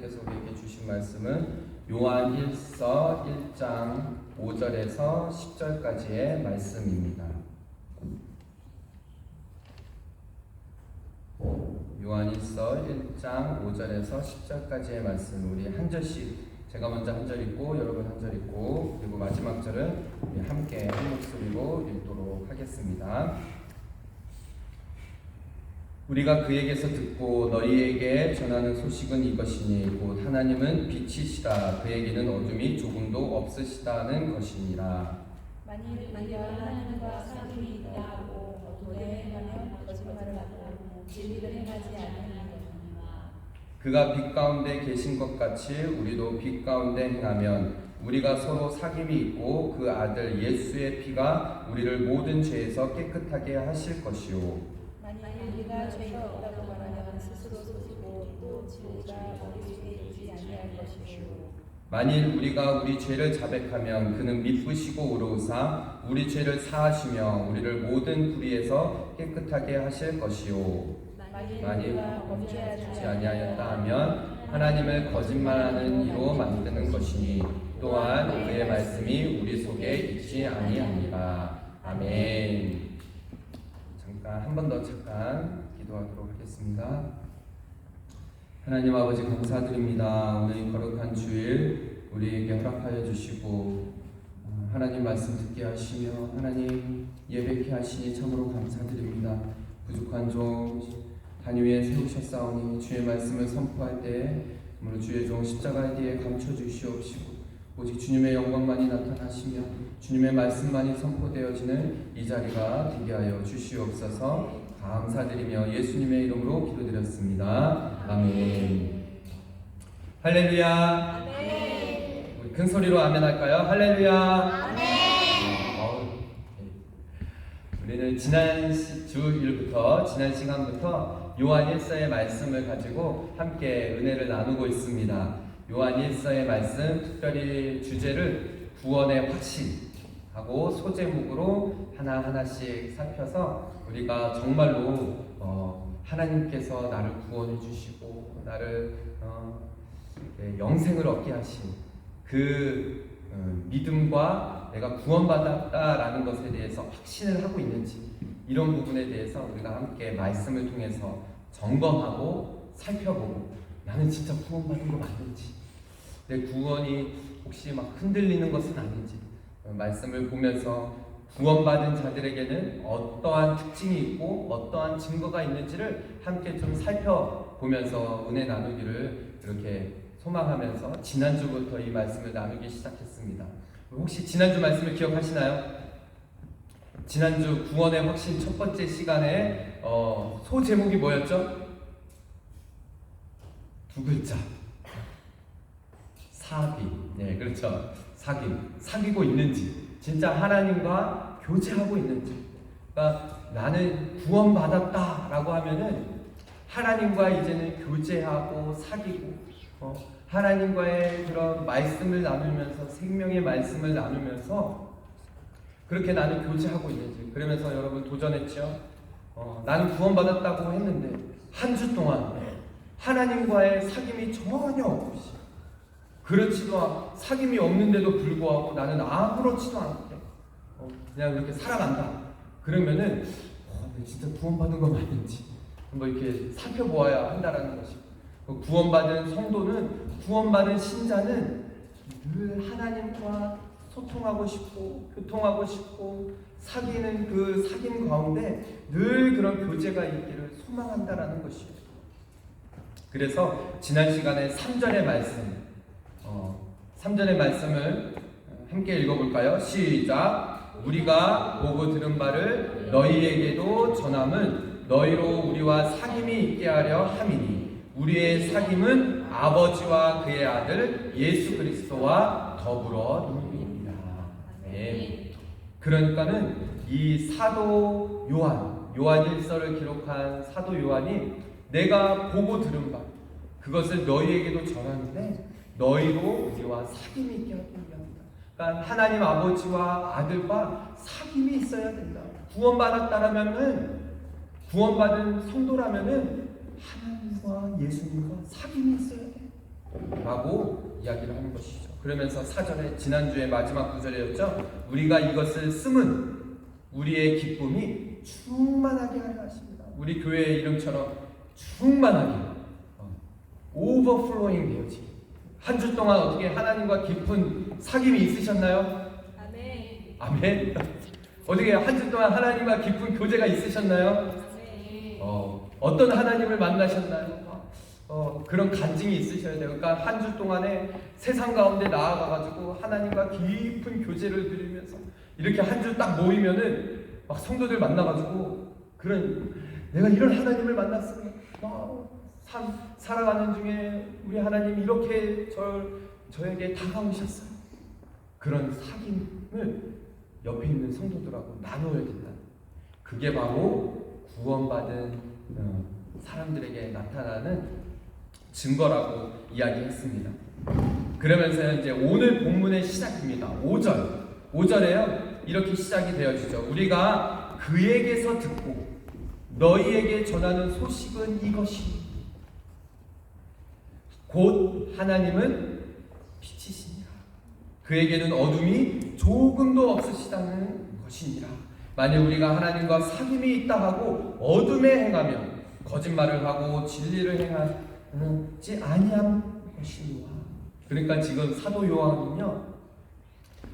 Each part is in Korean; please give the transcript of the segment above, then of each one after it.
하나님께서 우리에게 주신 말씀은 요한 1서 1장 5절에서 10절까지의 말씀입니다. 요한 1서 1장 5절에서 10절까지의 말씀, 우리 한 절씩, 제가 먼저 한 절 읽고 여러분 한 절 읽고 그리고 마지막 절은 우리 함께 한 목소리로 읽도록 하겠습니다. 우리가 그에게서 듣고 너희에게 전하는 소식은 이것이니 곧 하나님은 빛이시다. 그에게는 어둠이 조금도 없으시다는 것이니라. 만일 우리가 하나님과 사귐이 있다고 어둠에 행하면 거짓말을 하고 진리를 행하지 않으리라. 그가 빛 가운데 계신 것 같이 우리도 빛 가운데 행하면 우리가 서로 사귐이 있고 그 아들 예수의 피가 우리를 모든 죄에서 깨끗하게 하실 것이요. 만일 우리가 죄가 없다고 말하면 스스로 속이고 또 진리가 우리 속에 있지 아니할 것이요. 만일 우리가 우리 죄를 자백하면 그는 미쁘시고 의로우사 우리 죄를 사하시며 우리를 모든 불의에서 깨끗하게 하실 것이요. 만일 우리가 범죄하지 아니하였다 하면 하나님을 거짓말하는 이로 만드는 것이니 또한 그의 말씀이 우리 속에 있지 아니하니라. 아멘. 잠깐 한 번 더 기도하도록 하겠습니다. 하나님 아버지 감사드립니다. 오늘 이 거룩한 주일 우리에게 허락하여 주시고 하나님 말씀 듣게 하시며 하나님 예배케 하시니 참으로 감사드립니다. 부족한 종 단 위에 세우셨사오니 주의 말씀을 선포할 때에 정말 주의 종 십자가의 뒤에 감춰주시옵시고 오직 주님의 영광만이 나타나시며 주님의 말씀만이 선포되어지는 이 자리가 되게 하여 주시옵소서. 감사드리며 예수님의 이름으로 기도드렸습니다. 아멘. 할렐루야. 아멘. 우리 큰 소리로 아멘 할까요? 할렐루야. 아멘. 우리는 지난 주일부터 지난 시간부터 요한 1서의 말씀을 가지고 함께 은혜를 나누고 있습니다. 요한 1서의 말씀, 특별히 주제를 구원의 확신하고 소제목으로 하나하나씩 살펴서 우리가 정말로 하나님께서 나를 구원해 주시고 나를 영생을 얻게 하신 그 믿음과 내가 구원받았다라는 것에 대해서 확신을 하고 있는지, 이런 부분에 대해서 우리가 함께 말씀을 통해서 점검하고 살펴보고 나는 진짜 구원받은 거 맞는지, 내 구원이 혹시 막 흔들리는 것은 아닌지, 말씀을 보면서 구원받은 자들에게는 어떠한 특징이 있고 어떠한 증거가 있는지를 함께 좀 살펴보면서 은혜 나누기를 이렇게 소망하면서 지난주부터 이 말씀을 나누기 시작했습니다. 혹시 지난주 말씀을 기억하시나요? 지난주 구원의 확신 첫 번째 시간에 소제목이 뭐였죠? 두 글자. 사귐. 네, 그렇죠. 사귀고 있는지, 진짜 하나님과 교제하고 있는지. 그러니까 나는 구원받았다라고 하면은 하나님과 이제는 교제하고 사귀고 하나님과의 그런 말씀을 나누면서, 생명의 말씀을 나누면서 그렇게 나는 교제하고 있는지. 그러면서 여러분 도전했죠. 나는 구원받았다고 했는데 한 주 동안 하나님과의 사귐이 전혀 없이, 그렇지도 사귐이 없는데도 불구하고 나는 아무렇지도 않게 그냥 그렇게 살아간다. 그러면은 진짜 구원받은 거 맞는지 한번 이렇게 살펴보아야 한다라는 것이고, 구원받은 성도는, 구원받은 신자는 늘 하나님과 소통하고 싶고 교통하고 싶고 사귀는 그 사귐 가운데 늘 그런 교제가 있기를 소망한다라는 것이에요. 그래서 지난 시간에 3절의 말씀, 3절의 말씀을 함께 읽어볼까요? 시작! 우리가 보고 들은 바를 너희에게도 전함은 너희로 우리와 사귐이 있게 하려 함이니 우리의 사귐은 아버지와 그의 아들 예수 그리스도와 더불어 있느니라. 네. 그러니까는 이 사도 요한 1서를 기록한 사도 요한이 내가 보고 들은 바 그것을 너희에게도 전하는데 너희로 우리와 사귐이 있게 하기 위함이다. 그러니까 하나님 아버지와 아들과 사귐이 있어야 된다. 구원받았다라면은, 구원받은 성도라면은 하나님과 예수님과 사귐이 있어야 돼. 라고 이야기를 하는 것이죠. 그러면서 4절에 지난주에 마지막 구절이었죠. 우리가 이것을 쓰면 우리의 기쁨이 충만하게 하려 하십니다. 우리 교회의 이름처럼 충만하게 오버플로잉 되어지. 한 주 동안 어떻게 하나님과 깊은 사귐이 있으셨나요? 아멘. 아멘. 어떻게 한 주 동안 하나님과 깊은 교제가 있으셨나요? 아멘. 어떤 하나님을 만나셨나요? 그런 간증이 있으셔야 돼요. 그러니까 한 주 동안에 세상 가운데 나아가가지고 하나님과 깊은 교제를 드리면서 이렇게 한 주 딱 모이면은 막 성도들 만나가지고 그런 내가 이런 하나님을 만났어요. 살아가는 중에 우리 하나님 이렇게 저에게 다가오셨어요. 그런 사귐을 옆에 있는 성도들하고 나누어야 된다. 그게 바로 구원받은 사람들에게 나타나는 증거라고 이야기했습니다. 그러면서 이제 오늘 본문의 시작입니다. 5절에요. 이렇게 시작이 되어지죠. 우리가 그에게서 듣고 너희에게 전하는 소식은 이것이 곧 하나님은 빛이시니라. 그에게는 어둠이 조금도 없으시다는 것이니라. 만일 우리가 하나님과 사귐이 있다 하고 어둠에 행하면 거짓말을 하고 진리를 행하지 아니한 것이니라. 그러니까 지금 사도 요한은요,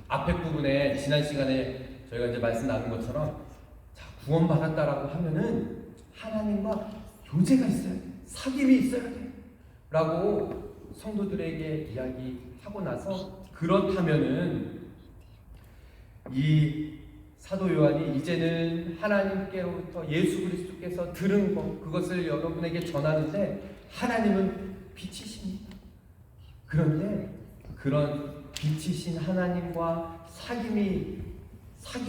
앞에 부분에 지난 시간에 저희가 이제 말씀 나눈 것처럼 구원받았다라고 하면은 하나님과 교제가 있어야 돼. 사귐이 있어야 돼. 라고 성도들에게 이야기하고 나서 그렇다면은 이 사도 요한이 이제는 하나님께로부터 예수 그리스도께서 들은 것 그것을 여러분에게 전하는데 하나님은 빛이십니다. 그런데 그런 빛이신 하나님과 사귐이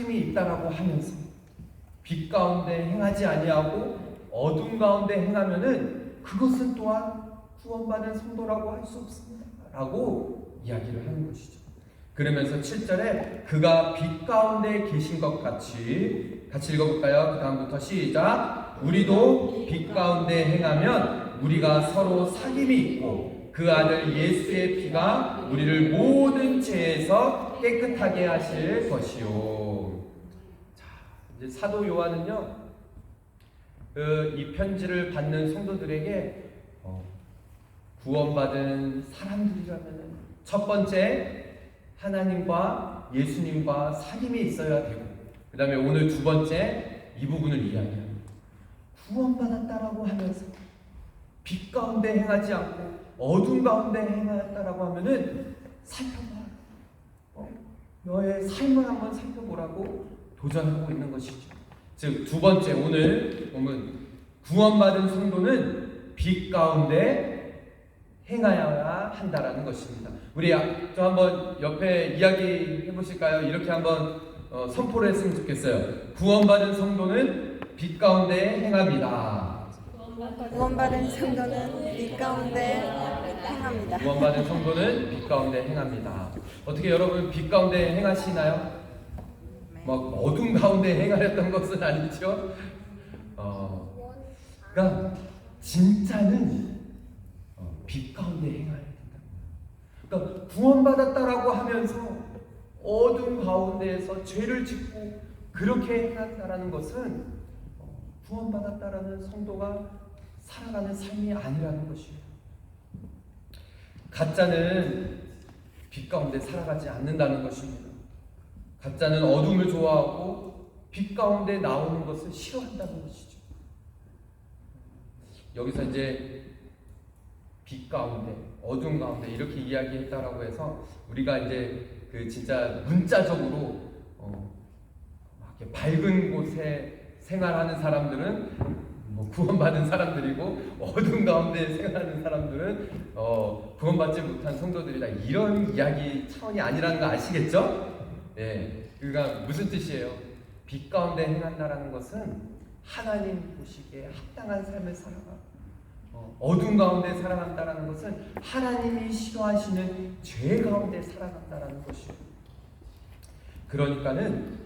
있다라고 하면서 빛 가운데 행하지 아니하고 어둠 가운데 행하면은 그것은 또한 구원받은 성도라고 할 수 없습니다. 라고 이야기를 하는 것이죠. 그러면서 7절에 그가 빛 가운데 계신 것 같이 읽어볼까요? 그 다음부터 시작. 우리도 빛 가운데 행하면 우리가 서로 사귐이 있고 그 아들 예수의 피가 우리를 모든 죄에서 깨끗하게 하실 것이요. 자, 이제 사도 요한은요, 이 편지를 받는 성도들에게 구원받은 사람들이라면 첫 번째 하나님과 예수님과 사귐이 있어야 되고, 그 다음에 오늘 두 번째 이 부분을 이야기합니다. 구원받았다라고 하면서 빛 가운데 행하지 않고 어둠 가운데 행하였다라고 하면은 살펴봐. 너의 삶을 한번 살펴보라고 도전하고 있는 것이죠. 즉 두 번째 오늘 보면 구원받은 성도는 빛 가운데 행하여야 한다라는 것입니다. 우리 저 한번 옆에 이야기 해보실까요? 이렇게 한번 선포를 했으면 좋겠어요. 구원받은 성도는 빛 가운데 행합니다. 구원받은 성도는 빛 가운데 행합니다. 구원받은 성도는 빛 가운데 행합니다. 어떻게 여러분 빛 가운데 행하시나요? 막 어둠 가운데 행하였던 것은 아니죠. 그러니까 진짜는 빛 가운데 행해야 된다. 그러니까 구원받았다라고 하면서 어둠 가운데에서 죄를 짓고 그렇게 행한다라는 것은 구원받았다라는 성도가 살아가는 삶이 아니라는 것이에요. 가짜는 빛 가운데 살아가지 않는다는 것입니다. 가짜는 어둠을 좋아하고 빛 가운데 나오는 것을 싫어한다는 것이죠. 여기서 이제 빛 가운데, 어둠 가운데 이렇게 이야기했다라고 해서 우리가 이제 그 진짜 문자적으로 막 이렇게 밝은 곳에 생활하는 사람들은 구원받은 사람들이고 어둠 가운데 생활하는 사람들은 구원받지 못한 성도들이다. 이런 이야기 차원이 아니라는 거 아시겠죠? 네, 그러니까 무슨 뜻이에요? 빛 가운데 행한다라는 것은 하나님 보시기에 합당한 삶을 살아가. 어둠 가운데 살아간다라는 것은 하나님이 싫어하시는 죄 가운데 살아간다라는 것이에요. 그러니까는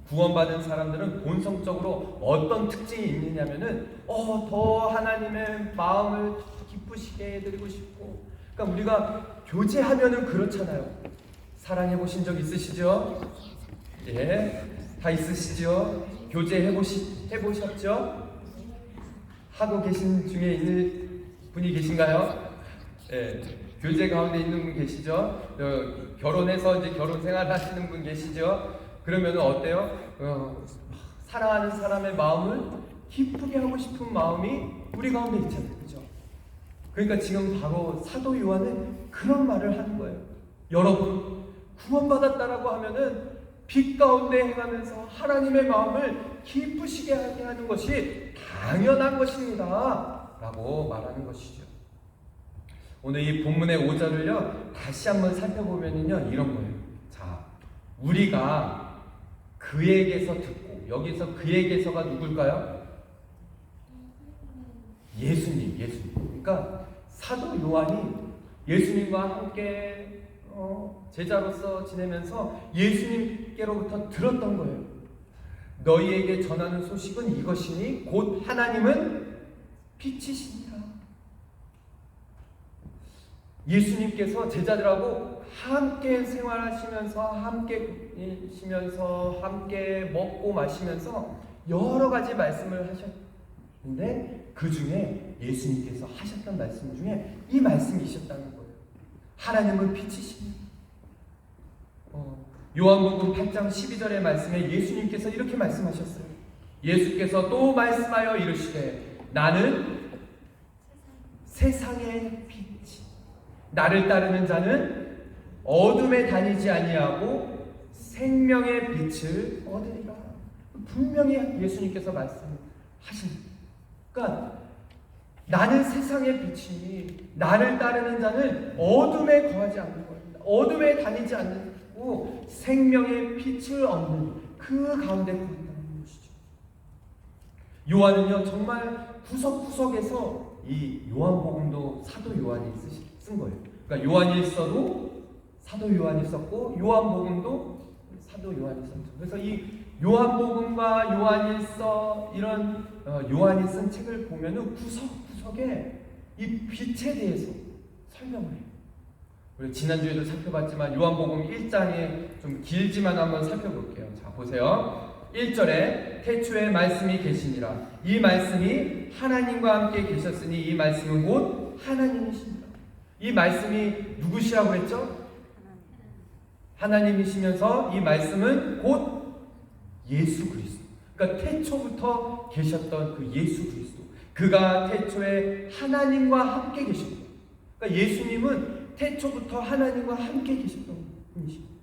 구원받은 사람들은 본성적으로 어떤 특징이 있느냐면은 더 하나님의 마음을 더 기쁘시게 해드리고 싶고, 그러니까 우리가 교제하면은 그렇잖아요. 사랑해 보신 적 있으시죠? 예, 다 있으시죠? 교제 해보셨죠? 하고 계신 중에 있는 분이 계신가요? 예, 교제 가운데 있는 분 계시죠? 결혼해서 이제 결혼 생활 하시는 분 계시죠? 그러면 어때요? 사랑하는 사람의 마음을 기쁘게 하고 싶은 마음이 우리 가운데 있잖아요. 그죠? 그러니까 지금 바로 사도 요한은 그런 말을 하는 거예요. 여러분, 구원받았다라고 하면은 빛 가운데 행하면서 하나님의 마음을 기쁘시게 하게 하는 것이 당연한 것입니다. 라고 말하는 것이죠. 오늘 이 본문의 5절을요, 다시 한번 살펴보면요, 이런 거예요. 자, 우리가 그에게서 듣고, 여기서 그에게서가 누굴까요? 예수님. 그러니까 사도 요한이 예수님과 함께 제자로서 지내면서 예수님께로부터 들었던 거예요. 너희에게 전하는 소식은 이것이니 곧 하나님은 빛이시니라. 예수님께서 제자들하고 함께 생활하시면서 함께 계시면서 함께 먹고 마시면서 여러 가지 말씀을 하셨는데 그 중에 예수님께서 하셨던 말씀 중에 이 말씀이 있었다는 거예요. 하나님은 빛이십니다. 요한복음 8장 12절의 말씀에 예수님께서 이렇게 말씀하셨어요. 예수께서 또 말씀하여 이르시되 나는 세상의 빛이 나를 따르는 자는 어둠에 다니지 아니하고 생명의 빛을 얻으리라. 분명히 예수님께서 말씀하십니다. 그러니까 나는 세상의 빛이니 나를 따르는 자는 어둠에 거하지 않는 겁니다. 어둠에 다니지 않고 생명의 빛을 얻는 그 가운데 거한다는 것이죠. 요한은요 정말 구석구석에서 이 요한복음도 사도 요한이 쓴 거예요. 그러니까 요한일서도 사도 요한이 썼고 요한복음도 사도 요한이 썼죠. 그래서 이 요한복음과 요한일서 이런 요한이 쓴 책을 보면은 구석구석에 이 빛에 대해서 설명을 해요. 우리 지난주에도 살펴봤지만 요한복음 1장에 좀 길지만 한번 살펴볼게요. 자, 보세요. 1절에 태초에 말씀이 계시니라. 이 말씀이 하나님과 함께 계셨으니 이 말씀은 곧 하나님이십니다. 이 말씀이 누구시라고 했죠? 하나님이시면서 이 말씀은 곧 예수 그리스도. 그러니까 태초부터 계셨던 그 예수 그리스도. 그가 태초에 하나님과 함께 계셨고, 그러니까 예수님은 태초부터 하나님과 함께 계셨던 분이십니다.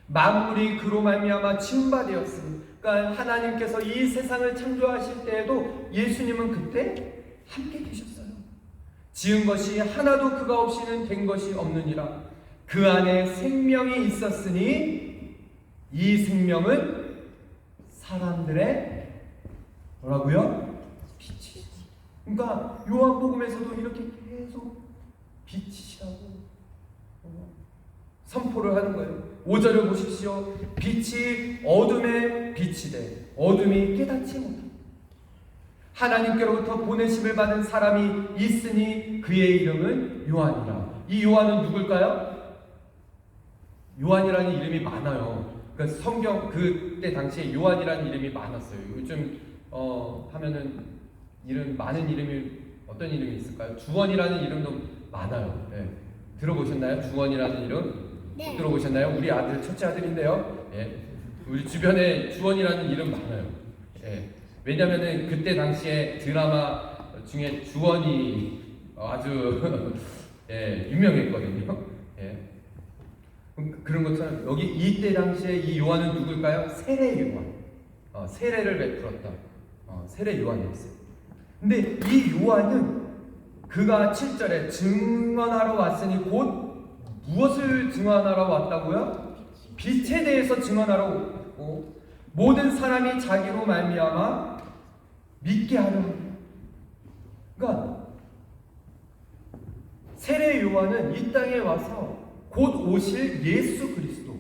만물이 그로 말미암아 지은 바 되었으니, 그러니까 하나님께서 이 세상을 창조하실 때에도 예수님은 그때 함께 계셨어요. 지은 것이 하나도 그가 없이는 된 것이 없느니라. 그 안에 생명이 있었으니 이 생명은 사람들의 뭐라고요? 빛이시죠. 그러니까 요한복음에서도 이렇게 계속 빛이시라고 선포를 하는 거예요. 5절을 보십시오. 빛이 어둠에 빛이 돼 어둠이 깨닫지 못합니다. 하나님께로부터 보내심을 받은 사람이 있으니 그의 이름은 요한이라. 이 요한은 누굴까요? 요한이라는 이름이 많아요. 그러니까 성경 그때 당시에 요한이라는 이름이 많았어요. 요즘 하면은 이름 많은 이름이 어떤 이름이 있을까요? 주원이라는 이름도 많아요. 네. 들어보셨나요? 주원이라는 이름? 네. 들어보셨나요? 우리 아들 첫째 아들인데요. 예. 우리 주변에 주원이라는 이름 많아요. 예. 왜냐면은 그때 당시에 드라마 중에 주원이 아주 예, 유명했거든요. 예. 그런 것처럼 여기 이때 당시에 이 요한은 누굴까요? 세례 요한. 세례를 베풀었다. 세례 요한이었어요. 근데 이 요한은 그가 7절에 증언하러 왔으니 곧 무엇을 증언하러 왔다고요? 빛에 대해서 증언하러 왔고 모든 사람이 자기로 말미암아 믿게 하려 합니다. 그러니까 세례 요한은 이 땅에 와서 곧 오실 예수 그리스도,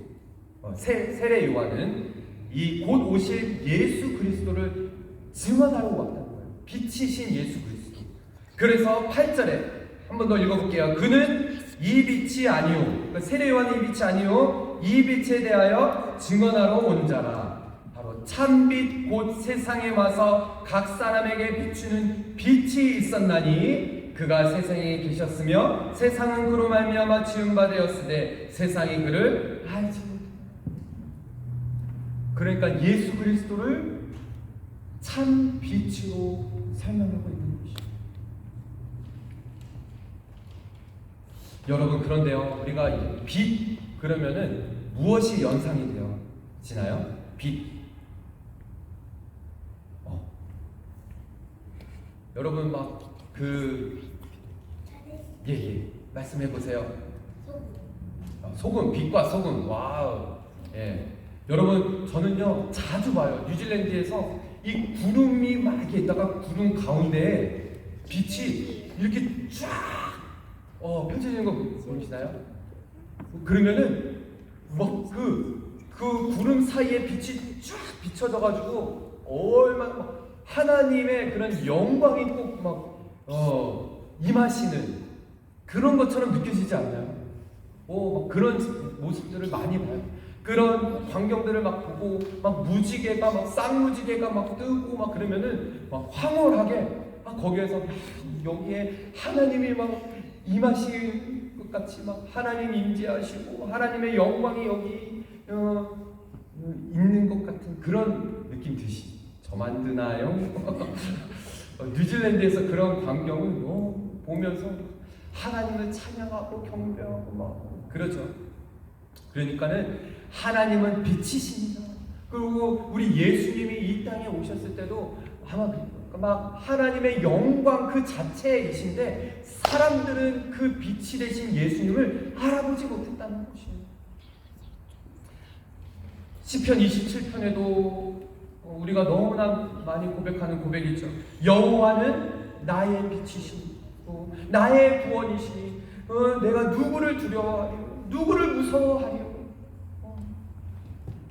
세례 요한은 이 곧 오실 예수 그리스도를 증언하러 왔다는 거예요. 빛이신 예수 그리스도. 그래서 8절에 한 번 더 읽어볼게요. 그는 이 빛이 아니요, 그러니까 세례요한이 이 빛이 아니요, 이 빛에 대하여 증언하러 온 자라. 바로 참빛 곧 세상에 와서 각 사람에게 비추는 빛이 있었나니 그가 세상에 계셨으며 세상은 그로 말미암아 지은 바 되었으되 세상이 그를 알지 못하였다. 그러니까 예수 그리스도를 참 빛으로 설명하고 있는 것이죠. 여러분, 그런데요, 우리가 빛 그러면은 무엇이 연상이 되어지나요? 빛. 여러분 막 말씀해 보세요. 소금, 빛과 소금. 와우. 예. 여러분, 저는요 자주 봐요. 뉴질랜드에서 이 구름이 막 이렇게 있다가 구름 가운데에 빛이 이렇게 쫙 펼쳐지는 거 보이시나요? 그러면은 막 그 구름 사이에 빛이 쫙 비춰져가지고 얼마나 막 하나님의 그런 영광이 꼭 막 임하시는 그런 것처럼 느껴지지 않나요? 막 그런 모습들을 많이 봐요. 그런 광경들을 막 보고 막 무지개가 막 쌍무지개가 막 뜨고 막 그러면은 막 황홀하게 막 거기에서 여기에 하나님이 막 임하실 것 같이 막 하나님 임재하시고 하나님의 영광이 여기 있는 것 같은 그런 느낌 드시. 저만 드나요? 뉴질랜드에서 그런 광경을 보면서 하나님을 찬양하고 경배하고 막 그러죠. 그러니까는 하나님은 빛이십니다. 그리고 우리 예수님이 이 땅에 오셨을 때도 아마 막 하나님의 영광 그 자체이신데 사람들은 그 빛이 되신 예수님을 알아보지 못했다는 것입니다. 시편 27편에도 우리가 너무나 많이 고백하는 고백이죠. 여호와는 나의 빛이시고 나의 구원이시니 내가 누구를 두려워하리요, 누구를 무서워하리요.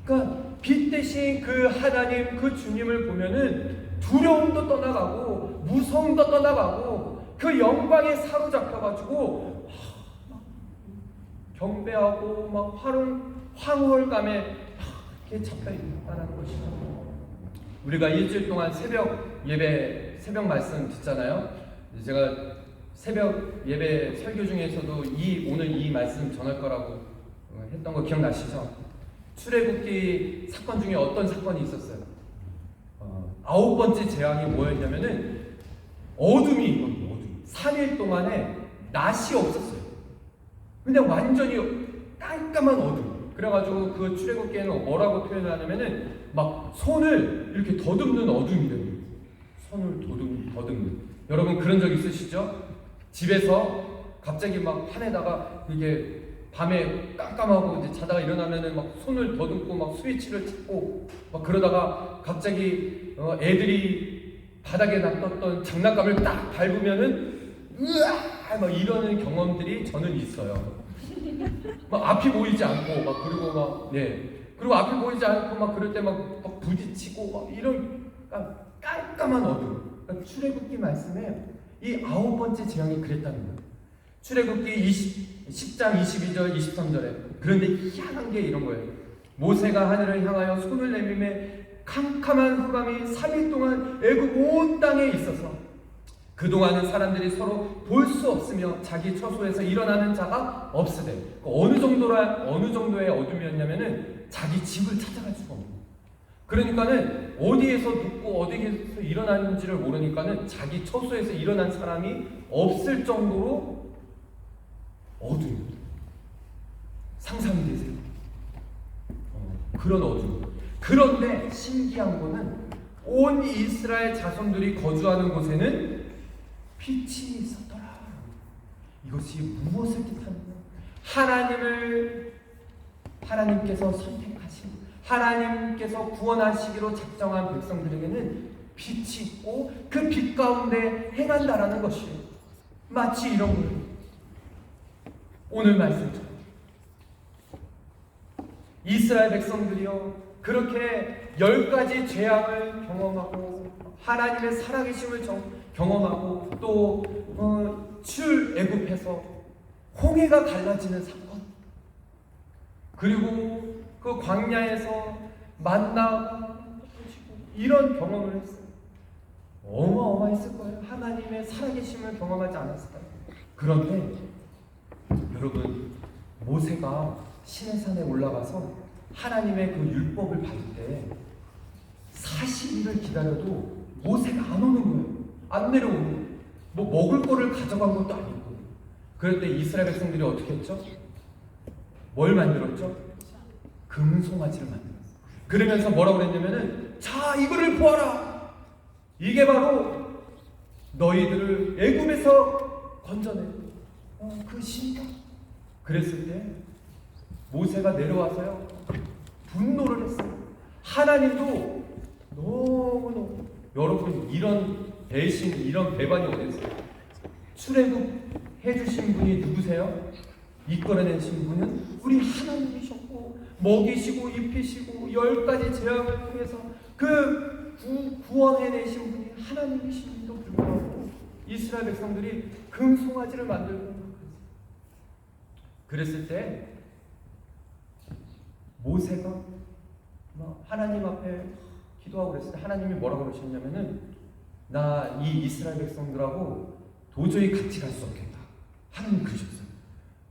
그러니까 빛 대신 그 하나님 그 주님을 보면은 두려움도 떠나가고 무서움도 떠나가고 그 영광에 사로잡혀가지고 경배하고 막 황홀감에 이렇게 잡혀있다는 것이죠. 우리가 일주일 동안 새벽 예배, 새벽 말씀 듣잖아요. 제가 새벽 예배 설교 중에서도 오늘 이 말씀 전할 거라고 했던 거 기억나시죠? 출애굽기 사건 중에 어떤 사건이 있었어요? 9번째 재앙이 뭐였냐면은 어둠이 3일 동안에 낮이 없었어요. 근데 완전히 깜깜한 어둠. 그래가지고 그 출애굽기에는 뭐라고 표현하냐면은 막 손을 이렇게 더듬는 어둠이래요. 손을 더듬는. 여러분 그런 적 있으시죠? 집에서 갑자기 막 판에다가 이게 밤에 깜깜하고 이제 자다가 일어나면은 막 손을 더듬고 막 스위치를 찾고 막 그러다가 갑자기 애들이 바닥에 놔뒀던 장난감을 딱 밟으면은 으아 막 이러는 경험들이 저는 있어요. 막 앞이 보이지 않고 막 그리고 막 그리고 앞이 보이지 않고 막 그럴 때 막 부딪히고 막 이런 깜깜한 어둠. 그러니까 출애굽기 말씀에 이 9번째 재앙이 그랬다는 거예요. 출애굽기 10장 22절 23절에 그런데 희한한 게 이런 거예요. 모세가 하늘을 향하여 손을 내밀매 캄캄한 흑암이 3일 동안 애굽 온 땅에 있어서 그동안은 사람들이 서로 볼 수 없으며 자기 처소에서 일어나는 자가 없으되 어느 정도의 어둠이었냐면은 자기 집을 찾아갈 수가 없는 거예요. 그러니까는 어디에서 눕고 어디에서 일어나는지를 모르니까는 자기 처소에서 일어난 사람이 없을 정도로 어둠입니다. 상상이 되세요? 그런 어둠. 그런데 신기한 거는 온 이스라엘 자손들이 거주하는 곳에는 빛이 있었더라. 이것이 무엇을 뜻하느냐? 하나님께서 선택하신, 하나님께서 구원하시기로 작정한 백성들에게는 빛이 있고 그 빛 가운데 행한다라는 것이에요. 마치 이런 거예요. 오늘 말씀처럼 이스라엘 백성들이요 그렇게 10가지 재앙을 경험하고 하나님의 살아계심을 경험하고 또 출애굽해서 홍해가 갈라지는 사건, 그리고 그 광야에서 만나가 터지고 이런 경험을 했어요. 어마어마했을 거예요. 하나님의 살아계심을 경험하지 않았을까요? 그런데 여러분, 모세가 시내산에 올라가서 하나님의 그 율법을 받을 때 40일을 기다려도 모세가 안 오는 거예요. 안 내려오는 거예요. 뭐 먹을 거를 가져간 것도 아니고. 그럴 때 이스라엘 백성들이 어떻게 했죠? 뭘 만들었죠? 금송아지를 만들었어요. 그러면서 뭐라고 그랬냐면은, 자, 이거를 보아라. 이게 바로 너희들을 애굽에서 건져낸 그 신이다. 그랬을 때 모세가 내려와서요, 분노를 했어요. 하나님도 너무너무, 여러분, 이런 배신, 이런 배반이 어디 있어요? 출애굽 해주신 분이 누구세요? 이끌어내신 분은 우리 하나님이셨고, 먹이시고 입히시고 10가지 재앙을 통해서 그 구원해내신 분이 하나님이신데도 불구하고 이스라엘 백성들이 금송아지를 만들고 그랬을 때 모세가 하나님 앞에 기도하고 그랬을 때 하나님이 뭐라고 그러셨냐면은, 나 이 이스라엘 백성들하고 도저히 같이 갈 수 없겠다. 하나님 그러셨어요.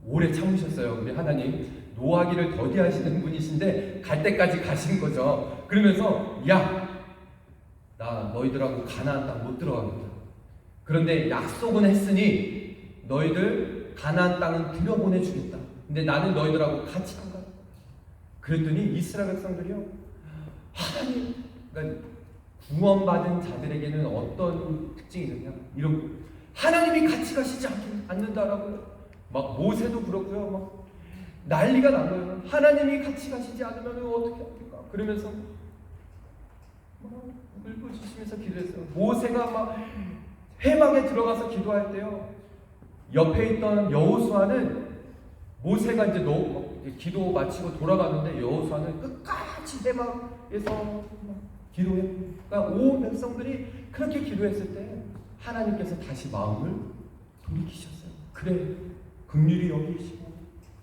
오래 참으셨어요. 우리 하나님 노하기를 더디하시는 분이신데 갈 때까지 가신 거죠. 그러면서, 야, 나 너희들하고 가나안 땅 못 들어가겠다. 그런데 약속은 했으니 너희들 가나안 땅은 들여보내주겠다. 근데 나는 너희들하고 같이 안 가. 그랬더니 이스라엘 백성들이요, 하나님, 그러니까 구원받은 자들에게는 어떤 특징이 있느냐, 이런, 하나님이 같이 가시지 않는다라고요. 막 모세도 그렇고요, 막 난리가 난 거예요. 하나님이 같이 가시지 않으면 어떻게 합니까? 그러면서 막 울부짖으면서 기도했어요. 모세가 막 회막에 들어가서 기도할 때요, 옆에 있던 여호수아는, 모세가 이제 기도 마치고 돌아가는데 여호수아는 끝까지 회막에서 기도했고, 그러니까 온 백성들이 그렇게 기도했을 때 하나님께서 다시 마음을 돌이키셨어요. 그래, 긍휼히 여기시고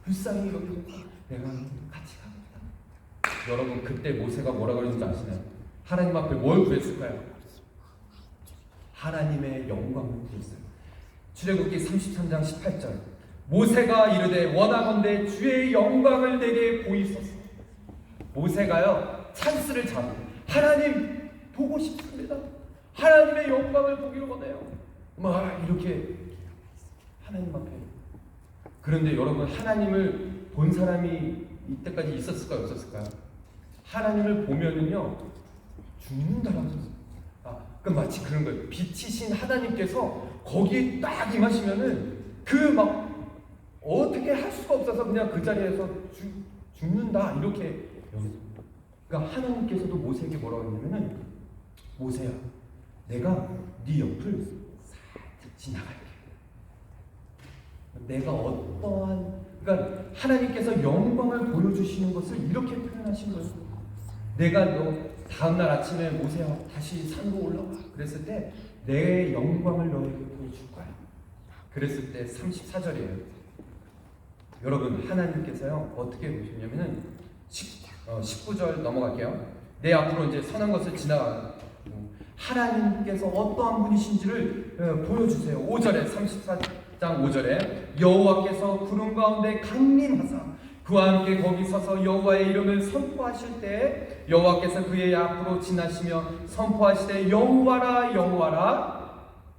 불쌍히 여기고 내가 같이 가겠다. 여러분, 그때 모세가 뭐라고 그랬는지 아시나요? 하나님 앞에 뭘 구했을까요? 하나님의 영광을 구했어요. 출애굽기 33장 18절, 모세가 이르되 원하건대 주의 영광을 내게 보이소서. 모세가요, 찬스를 잡고, 하나님 보고 싶습니다. 하나님의 영광을 보기를 원해요. 막 이렇게 하나님 앞에. 그런데 여러분, 하나님을 본 사람이 이때까지 있었을까요, 없었을까요? 하나님을 보면은요, 죽는다라고 했어요. 그 마치 그런 거예요. 빛이신 하나님께서 거기에 딱 임하시면은 그 막 어떻게 할 수가 없어서 그냥 그 자리에서 죽는다, 이렇게 여기서. 그러니까 하나님께서도 모세에게 뭐라고 했냐면은, 모세야, 내가 네 옆을 살짝 지나갈게. 내가 어떠한, 그러니까 하나님께서 영광을 보여주시는 것을 이렇게 표현하신 거예요. 내가 너 다음날 아침에 모세야 다시 산으로 올라와. 그랬을 때 내 영광을 너에게 보여줄 거야. 그랬을 때 34절이에요. 여러분, 하나님께서요 어떻게 보시냐면은 19절 넘어갈게요. 내 앞으로 이제 선한 것을 지나가는 하나님께서 어떠한 분이신지를 보여주세요. 5절에, 34장 5절에 여호와께서 구름 가운데 강림하사 그와 함께 거기 서서 여호와의 이름을 선포하실 때 여호와께서 그의 앞으로 지나시며 선포하시되 여호와라 여호와라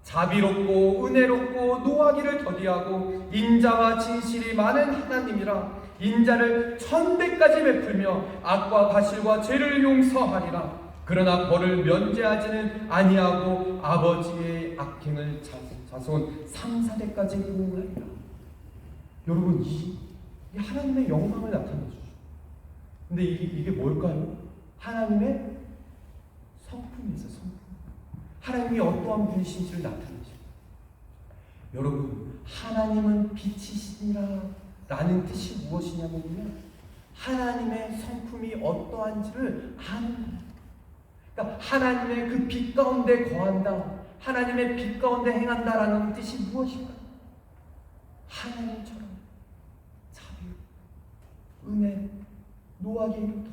자비롭고 은혜롭고 노하기를 더디하고 인자와 진실이 많은 하나님이라 인자를 1000배까지 베풀며 악과 과실과 죄를 용서하리라. 그러나 벌을 면제하지는 아니하고 아버지의 악행을 자손 3, 4대까지 보응하리라. 여러분, 이 하나님의 영광을 나타내주죠. 근데 이게 뭘까요? 하나님의 성품이죠. 성품. 하나님이 어떠한 분이신지를 나타내죠. 여러분, 하나님은 빛이시니라 라는 뜻이 무엇이냐면요, 하나님의 성품이 어떠한지를 아는 거예요. 그러니까 하나님의 그 빛 가운데 거한다. 하나님의 빛 가운데 행한다라는 뜻이 무엇인가? 하나님처럼 자비, 은혜, 노하게 도리하고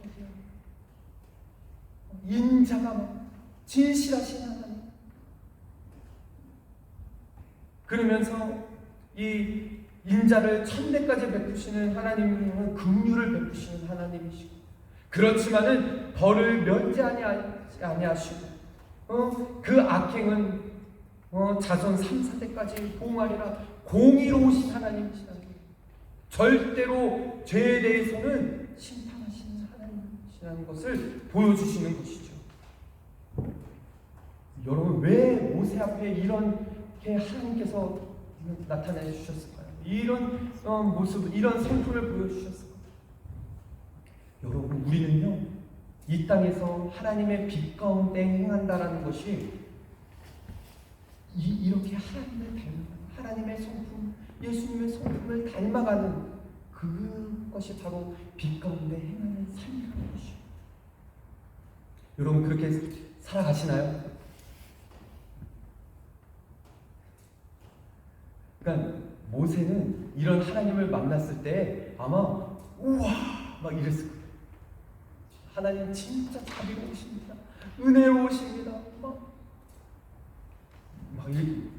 인자가 진실하신 하나님. 그러면서 이 인자를 천대까지 베푸시는 하나님은 긍휼을 베푸시는 하나님이시고, 그렇지만은 벌을 면제하지 아니하시고 그 악행은 자손 3, 4대까지 보응하리라 공의로우신 하나님이시다. 절대로 죄에 대해서는 심판하시는 하나님이시라는 것을 보여주시는 것이죠. 여러분, 왜 모세 앞에 이렇게 하나님께서 나타내 주셨을까요? 이런 모습, 이런 성품을 보여주셨을까요? 여러분, 우리는요, 이 땅에서 하나님의 빛 가운데 행한다라는 것이 이렇게 하나님을 닮아가는, 하나님의 성품, 예수님의 성품을 닮아가는 그것이 바로 빛 가운데 행하는 삶이라는 것이요. 여러분, 그렇게 살아가시나요? 그러니까 모세는 이런 하나님을 만났을 때 아마 우와 막 이랬을 거예요. 하나님 진짜 자비로우십니다. 은혜로우십니다.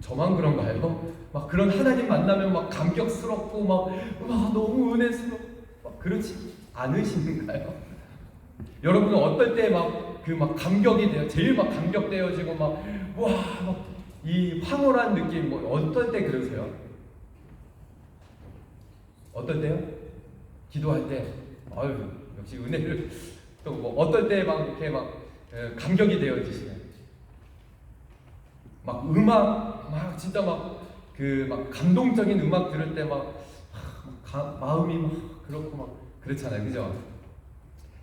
저만 그런가요? 막 그런 하나님 만나면 막 감격스럽고 막 너무 은혜스럽고 막 그렇지 않으신가요? 여러분은 어떨 때 막 감격이 돼요? 제일 막 감격되어지고 막 이 황홀한 느낌, 어떨 때 그러세요? 어떨 때요? 기도할 때, 아유 역시 은혜를, 또 어떨 때 이렇게 감격이 되어지시나요? 음악, 진짜 감동적인 음악 들을 때 마음이 그렇고 그렇잖아요, 그죠?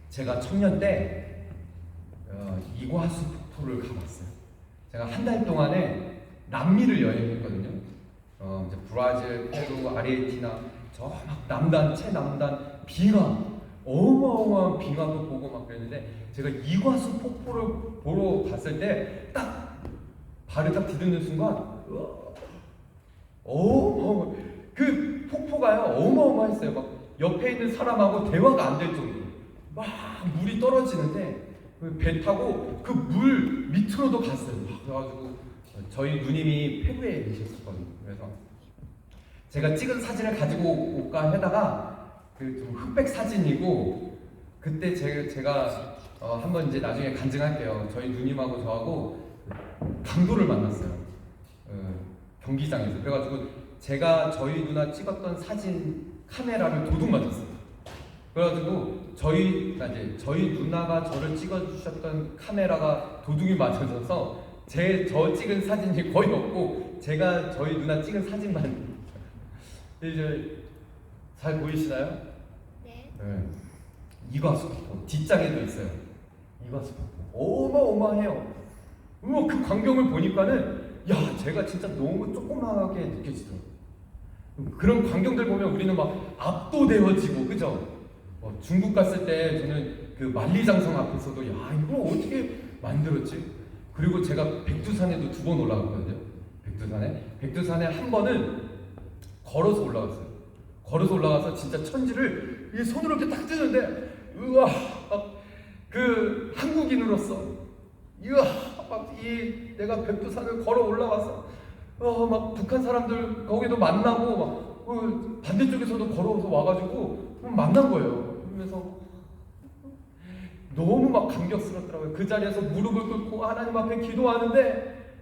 제가 청년 때 이과수 폭포를 가봤어요. 제가 한 달 동안에 남미를 여행했거든요. 이제 브라질, 페루, 아르헨티나, 저 남단, 최남단 빙하, 어마어마한 빙하도 보고 그랬는데, 제가 이과수 폭포를 보러 갔을 때 딱 발을 딱 디디는 순간 그 폭포가요 어마어마했어요. 옆에 있는 사람하고 대화가 안 될 정도로 물이 떨어지는데 배 타고 그 물 밑으로도 갔어요. 그래가지고 저희 누님이 페루에 계셨었거든요. 그래서 제가 찍은 사진을 가지고 올까 하다가 좀 흑백 사진이고, 그때 제가 한번 이제 나중에 간증할게요. 저희 누님하고 저하고 강도를 만났어요. 경기장에서. 그래가지고 제가 저희 누나 찍었던 사진 카메라를 도둑 맞았어요. 그래가지고 저희 누나가 저를 찍어주셨던 카메라가 도둑이 맞아져서 저 찍은 사진이 거의 없고, 제가 저희 누나 찍은 사진만 이제 잘 보이시나요? 네. 이과수 폭포 뒷장에도 있어요. 이과수 폭포 어마어마해요. 그 광경을 보니까는 제가 진짜 너무 조그맣게 느껴지더라고요. 그런 광경들 보면 우리는 압도되어지고, 그죠? 중국 갔을 때 저는 그 만리장성 앞에서도 이걸 어떻게 만들었지? 그리고 제가 백두산에도 2번 올라갔거든요. 백두산에 한 번은 걸어서 올라갔어요. 걸어서 올라가서 진짜 천지를 이 손으로 이렇게 딱 뜨는데, 그 한국인으로서 내가 백두산을 걸어 올라가서 북한 사람들 거기도 만나고 반대쪽에서도 걸어서 와가지고 만난 거예요. 그러면서 너무 감격스럽더라고요. 그 자리에서 무릎을 꿇고 하나님 앞에 기도하는데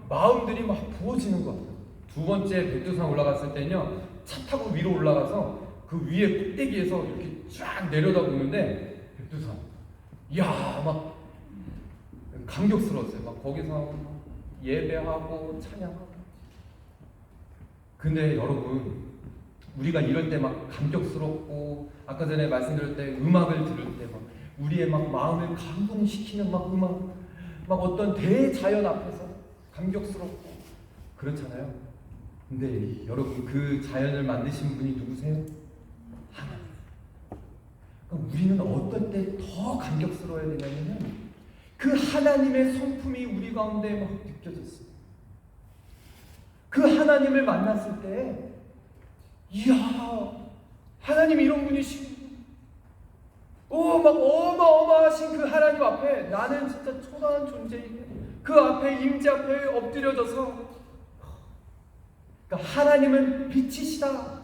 마음들이 부어지는 것 같아요. 2번째 백두산 올라갔을 때는요, 차 타고 위로 올라가서 그 위에 꼭대기에서 이렇게 쫙 내려다보는데 백두산, 감격스러웠어요. 거기서 예배하고 찬양하고. 근데 여러분, 우리가 이럴 때 감격스럽고, 아까 전에 말씀드릴 때 음악을 들을 때 우리의 마음을 감동시키는 음악, 어떤 대자연 앞에서 감격스럽고 그렇잖아요. 근데 여러분, 그 자연을 만드신 분이 누구세요? 하나님. 그러니까 우리는 어떨 때 더 감격스러워야 되냐면, 그 하나님의 성품이 우리 가운데 막 느껴졌어요. 그 하나님을 만났을 때, 이야, 하나님 이런 분이시고, 막 어마어마하신 그 하나님 앞에 나는 진짜 초라한 존재인데, 그 앞에 임재 앞에 엎드려져서, 그러니까 하나님은 빛이시다.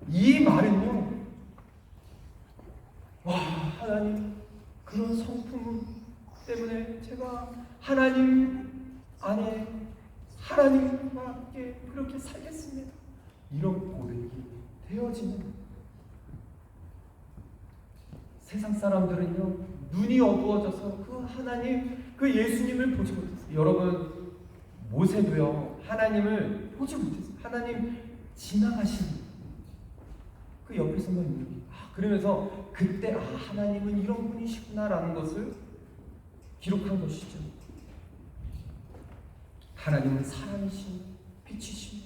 이 말은요, 와, 하나님 그런 성품 때문에 제가 하나님 안에 하나님과 함께 그렇게 살겠습니다. 이런 고백이 되어지는. 세상 사람들은요, 눈이 어두워져서 그 하나님, 그 예수님을 보지 못했어요. 여러분, 모세도요, 하나님을 보지 못했어요. 하나님 지나가신 그 옆에서만 이렇게, 그러면서 그때 하나님은 이런 분이시구나라는 것을 기록한 것이죠. 하나님은 사랑이신 빛이신.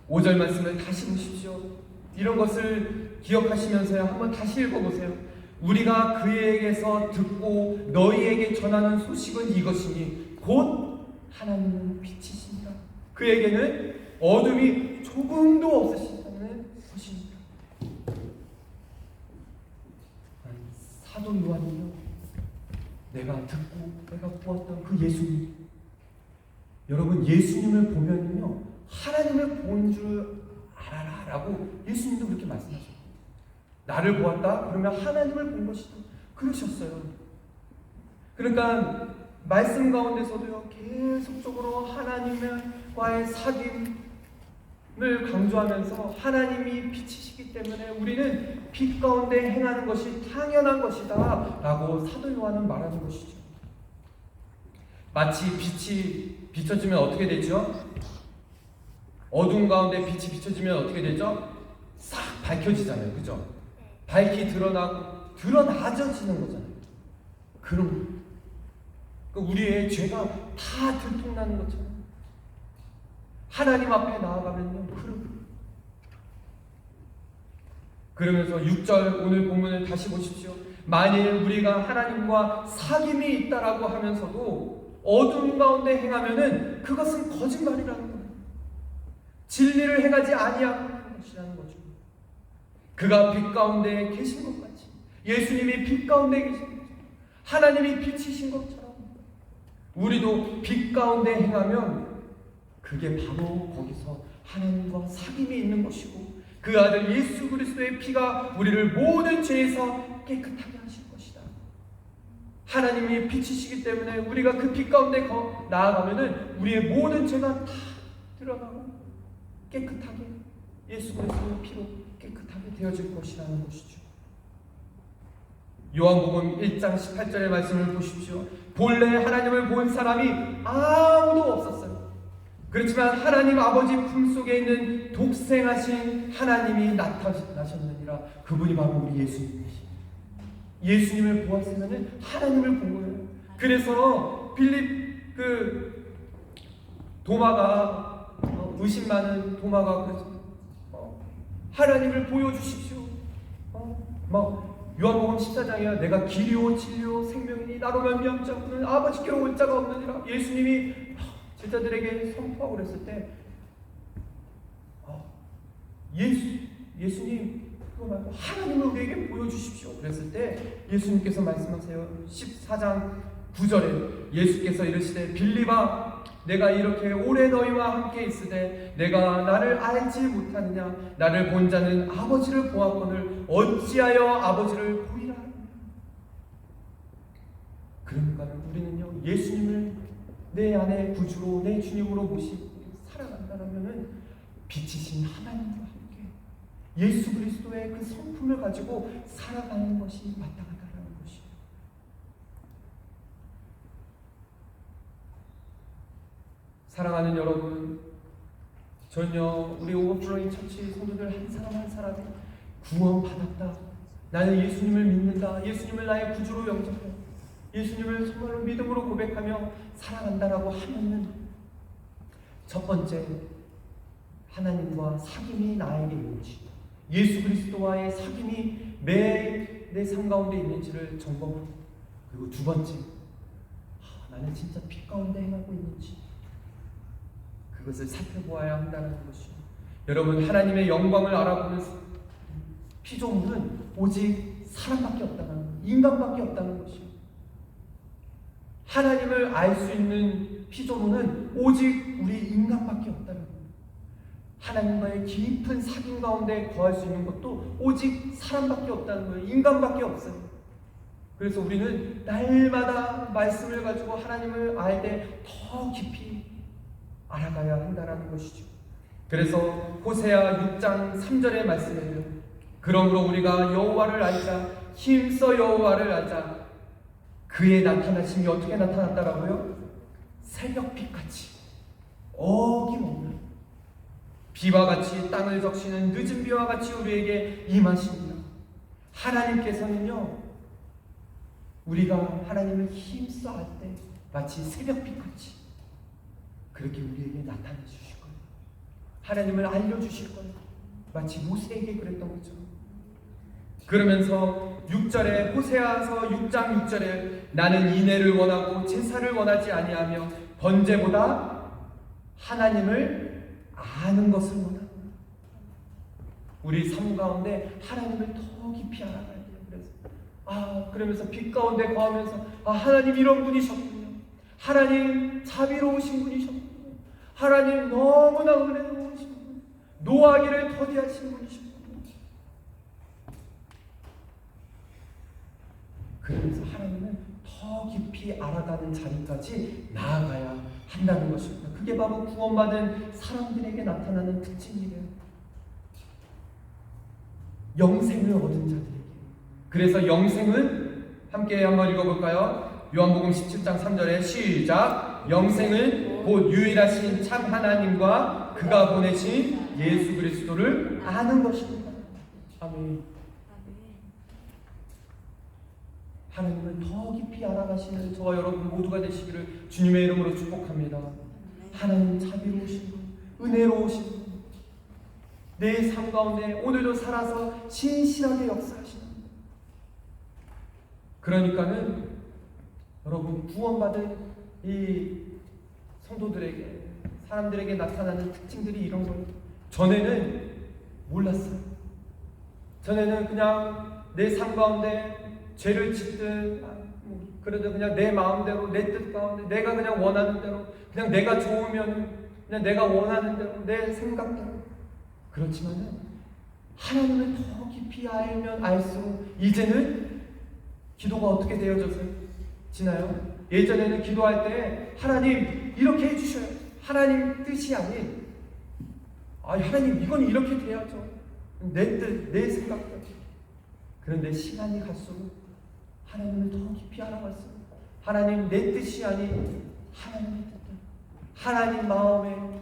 5절 말씀을 다시 보십시오. 이런 것을 기억하시면서요, 한번 다시 읽어보세요. 우리가 그에게서 듣고 너희에게 전하는 소식은 이것이니 곧 하나님은 빛이십니다. 그에게는 어둠이 조금도 없으시다는 것입니다. 사도 요한이요, 내가 듣고 내가 보았던 그 예수님, 여러분 예수님을 보면요 하나님을 본 줄 알아라 라고 예수님도 그렇게 말씀하셨어요. 나를 보았다? 그러면 하나님을 본 것이다. 그러셨어요. 그러니까 말씀 가운데서도요 계속적으로 하나님과의 사귐을 강조하면서 하나님이 빛이시기 때문에 우리는 빛 가운데 행하는 것이 당연한 것이다 라고 사도 요한은 말하는 것이죠. 마치 빛이 비춰지면 어떻게 되죠? 어둠 가운데 빛이 비춰지면 어떻게 되죠? 싹 밝혀지잖아요. 그죠? 밝히 드러나고 드러나져지는 거잖아요. 그럼 우리의 죄가 다 들통나는 것처럼 하나님 앞에 나아가면요 그러면서 6절 오늘 본문을 다시 보십시오. 만일 우리가 하나님과 사귐이 있다라고 하면서도 어둠 가운데 행하면은 그것은 거짓말이라는 거예요. 진리를 행하지 아니하는 것이라는 거죠. 그가 빛 가운데 계신 것 같이, 예수님이 빛 가운데 계신 것처럼, 하나님이 빛이신 것처럼 우리도 빛 가운데 행하면 그게 바로 거기서 하나님과 사귐이 있는 것이고 그 아들 예수 그리스도의 피가 우리를 모든 죄에서 깨끗하게 하실 것이다. 하나님이 빛이시기 때문에 우리가 그 빛 가운데 나아가면은 우리의 모든 죄가 다 드러나고 깨끗하게 예수 그리스도의 피로 깨끗하게 되어질 것이라는 것이죠. 요한복음 1장 18절의 말씀을 보십시오. 본래 하나님을 본 사람이 아무도 없었어요. 그렇지만 하나님 아버지 품속에 있는 독생하신 하나님이 나타나셨느니라. 그분이 바로 우리 예수님이십니다. 예수님을 보았으면 하나님을 본 거예요. 그래서 빌립 도마가 의심 많은 도마가 그래서 하나님을 보여주십시오. 막 요한복음 14장이야. 내가 길이요 진리요 생명이니 나로 말미암지 않고는 아버지께로 올 자가 없느니라. 예수님이 제자들에게 선포하고 그랬을 때 예수님 그거 말고 하나님을 우리에게 보여주십시오. 그랬을 때 예수님께서 말씀하세요. 14장 9절에 예수께서 이르시되 빌립아 내가 이렇게 오래 너희와 함께 있으되 내가 나를 알지 못하느냐? 나를 본 자는 아버지를 보았거늘 어찌하여 아버지를 보이라 하느냐? 그러니까 우리는요 예수님을 내 안에 구주로 내 주님으로 모시고 살아간다면 빛이신 하나님과 함께 예수 그리스도의 그 성품을 가지고 살아가는 것이 마땅하다는 것이에요. 사랑하는 여러분, 전혀 우리 오버플로잉 처치 성도들 한 사람 한 사람이 구원받았다, 나는 예수님을 믿는다, 예수님을 나의 구주로 영접해 예수님을 정말로 믿음으로 고백하며 살아간다라고 하면은 첫 번째 하나님과 사귐이 나에게 이루어지고 예수 그리스도와의 사귐이 매 내 삶 가운데 있는지를 점검하고, 그리고 두 번째, 나는 진짜 빛 가운데 행하고 있는지 그것을 살펴보아야 한다는 것이요. 여러분, 하나님의 영광을 알아보는 피조물은 오직 사람밖에 없다는 것, 인간밖에 없다는 것이요. 하나님을 알 수 있는 피조물은 오직 우리 인간밖에 없다는 것. 하나님과의 깊은 사귐 가운데 거할 수 있는 것도 오직 사람밖에 없다는 거예요. 인간밖에 없어요. 그래서 우리는 날마다 말씀을 가지고 하나님을 알 때 더 깊이 알아가야 한다는 것이죠. 그래서 호세아 6장 3절의 말씀에요. 그러므로 우리가 여호와를 알자, 힘써 여호와를 알자. 그의 나타나심이 어떻게 나타났다라고요? 새벽빛같이 어김없는 비와 같이 땅을 적시는 늦은 비와 같이 우리에게 임하십니다. 하나님께서는요, 우리가 하나님을 힘써 할 때 마치 새벽빛같이 그렇게 우리에게 나타내 주실 거예요. 하나님을 알려주실 거예요. 마치 모세에게 그랬던 것처럼. 그러면서 6절에 호세아서 6장 6절에 나는 인애를 원하고 제사를 원하지 아니하며 번제보다 하나님을 아는 것을 원하노라. 우리 삶 가운데 하나님을 더 깊이 알아가야 돼요. 그러면서 빛 가운데 거하면서 하나님 이런 분이셨군요. 하나님 자비로우신 분이셨군요. 하나님 너무나 은혜로우신 분, 노하기를 더디하신 분이셨군요. 그러면서 하나님은 더 깊이 알아가는 자리까지 나아가야 한다는 것입니다. 그게 바로 구원받은 사람들에게 나타나는 특징이래요. 영생을 얻은 자들에게. 그래서 영생은 함께 한번 읽어볼까요? 요한복음 17장 3절에 시작. 영생은 곧 유일하신 참 하나님과 그가 보내신 예수 그리스도를 아는 것입니다. 아멘. 하나님을 더 깊이 알아가시는 저와 여러분 모두가 되시기를 주님의 이름으로 축복합니다. 하나님 자비로우신 분, 은혜로우신 분, 내 삶 가운데 오늘도 살아서 신실하게 역사하시는 분. 그러니까는 여러분 구원받은 이 성도들에게, 사람들에게 나타나는 특징들이 이런 거예요. 전에는 몰랐어요. 전에는 그냥 내 삶 가운데 죄를 짓든 그래도 그냥 내 마음대로, 내 뜻 가운데 내가 그냥 원하는 대로, 그냥 내가 좋으면 그냥 내가 원하는 대로, 내 생각대로. 그렇지만은 하나님을 더 깊이 알면 알수록 이제는 기도가 어떻게 되어지나요? 예전에는 기도할 때 하나님 이렇게 해주셔요. 하나님 뜻이 아닌 하나님 이건 이렇게 돼야죠. 내 뜻, 내 생각대로. 그런데 시간이 갈수록 하나님을 더 깊이 알아갔어요. 하나님 내 뜻이 아닌 하나님의 뜻대로, 하나님 마음에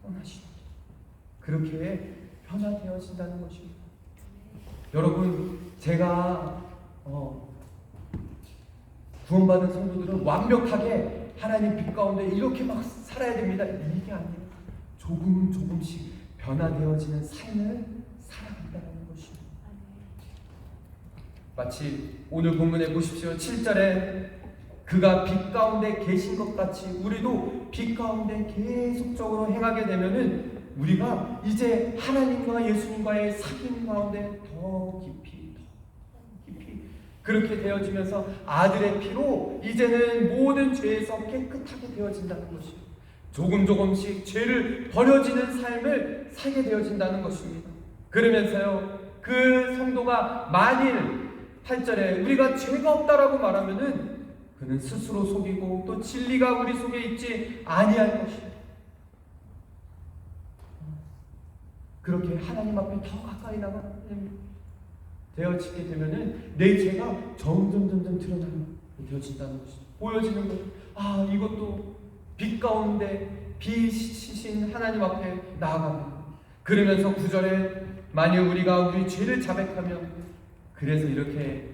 원하시는 그렇게 변화되어진다는 것입니다. 여러분, 제가 구원받은 성도들은 완벽하게 하나님 빛 가운데 이렇게 막 살아야 됩니다. 이게 아니에요. 조금씩 변화되어지는 삶을 살아간다는 것입니다. 마치 오늘 본문에 보십시오. 7절에 그가 빛 가운데 계신 것 같이 우리도 빛 가운데 계속적으로 행하게 되면은 우리가 이제 하나님과 예수님과의 사귐 가운데 더 깊이 그렇게 되어지면서 아들의 피로 이제는 모든 죄에서 깨끗하게 되어진다는 것이에요. 조금씩 죄를 버려지는 삶을 살게 되어진다는 것입니다. 그러면서요, 그 성도가 만일 8절에 우리가 죄가 없다라고 말하면은 그는 스스로 속이고 또 진리가 우리 속에 있지 아니할 것이에요. 그렇게 하나님 앞에 더 가까이 되어지게 되면은 내 죄가 점점 드러나게 되어진다는 것이죠. 보여지는 거죠. 이것도 빛 가운데 빛이신 하나님 앞에 나아갑니다. 그러면서 9절에 만일 우리가 우리 죄를 자백하면, 그래서 이렇게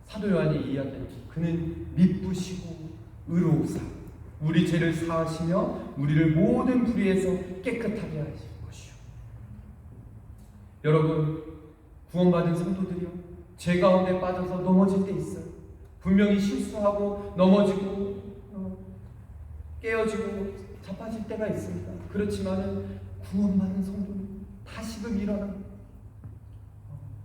사도 요한이 이야기했죠. 그는 미쁘시고 의로우사 우리 죄를 사하시며 우리를 모든 불의에서 깨끗하게 하실 것이요. 여러분, 구원받은 성도들이요, 죄 가운데 빠져서 넘어질 때 있어요. 분명히 실수하고 넘어지고 깨어지고 자빠질 때가 있습니다. 그렇지만은 구원받은 성도는 다시금 일어나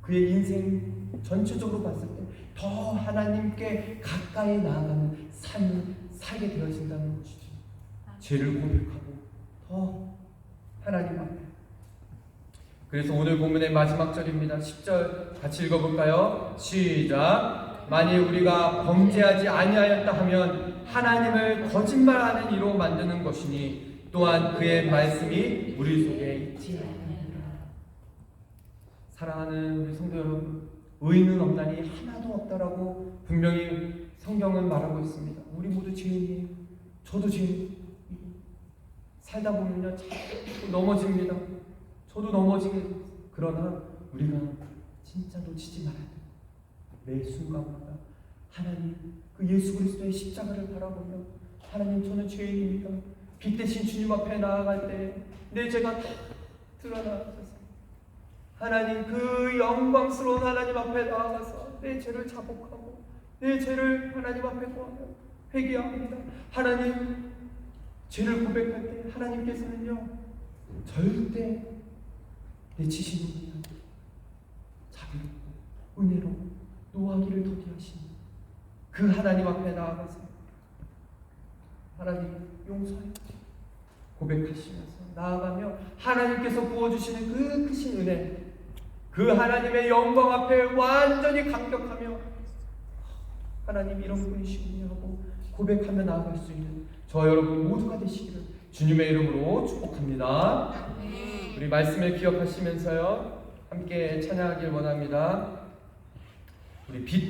그의 인생 전체적으로 봤을 때 더 하나님께 가까이 나아가는 삶을 살게 되어진다는 것이죠. 죄를 고백하고 더 하나님 앞에. 그래서 오늘 본문의 마지막 절입니다. 10절 같이 읽어볼까요? 시작. 만일 우리가 범죄하지 아니하였다 하면 하나님을 거짓말하는 이로 만드는 것이니 또한 그의 말씀이 우리 속에 있지 않느니라. 사랑하는 우리 성도 여러분, 의인은 없나니 하나도 없다라고 분명히 성경은 말하고 있습니다. 우리 모두 죄인이에요. 저도 죄인. 살다 보면요 자꾸 넘어집니다. 저도 넘어지게. 그러나 우리가 진짜 놓치지 말아야 돼요. 매 순간마다 하나님 그 예수 그리스도의 십자가를 바라보며 하나님 저는 죄인입니다. 빛 대신 주님 앞에 나아갈 때 내 죄가 다 드러나셔서 하나님 그 영광스러운 하나님 앞에 나아가서 내 죄를 자복하고 내 죄를 하나님 앞에 구하며 회개합니다. 하나님 죄를 고백할 때 하나님께서는요 절대 내치시는 분이 아니라 자비롭고 은혜로 노하기를 더디하시니 그 하나님 앞에 나아가서 하나님 용서해 고백하시면서 나아가며 하나님께서 부어주시는 그 크신 은혜, 그 하나님의 영광 앞에 완전히 감격하며 하나님 이런 분이시군요 하고 고백하며 나아갈 수 있는 저 여러분 모두가 되시기를 주님의 이름으로 축복합니다. 우리 말씀을 기억하시면서요 함께 찬양하길 원합니다. 우리 빛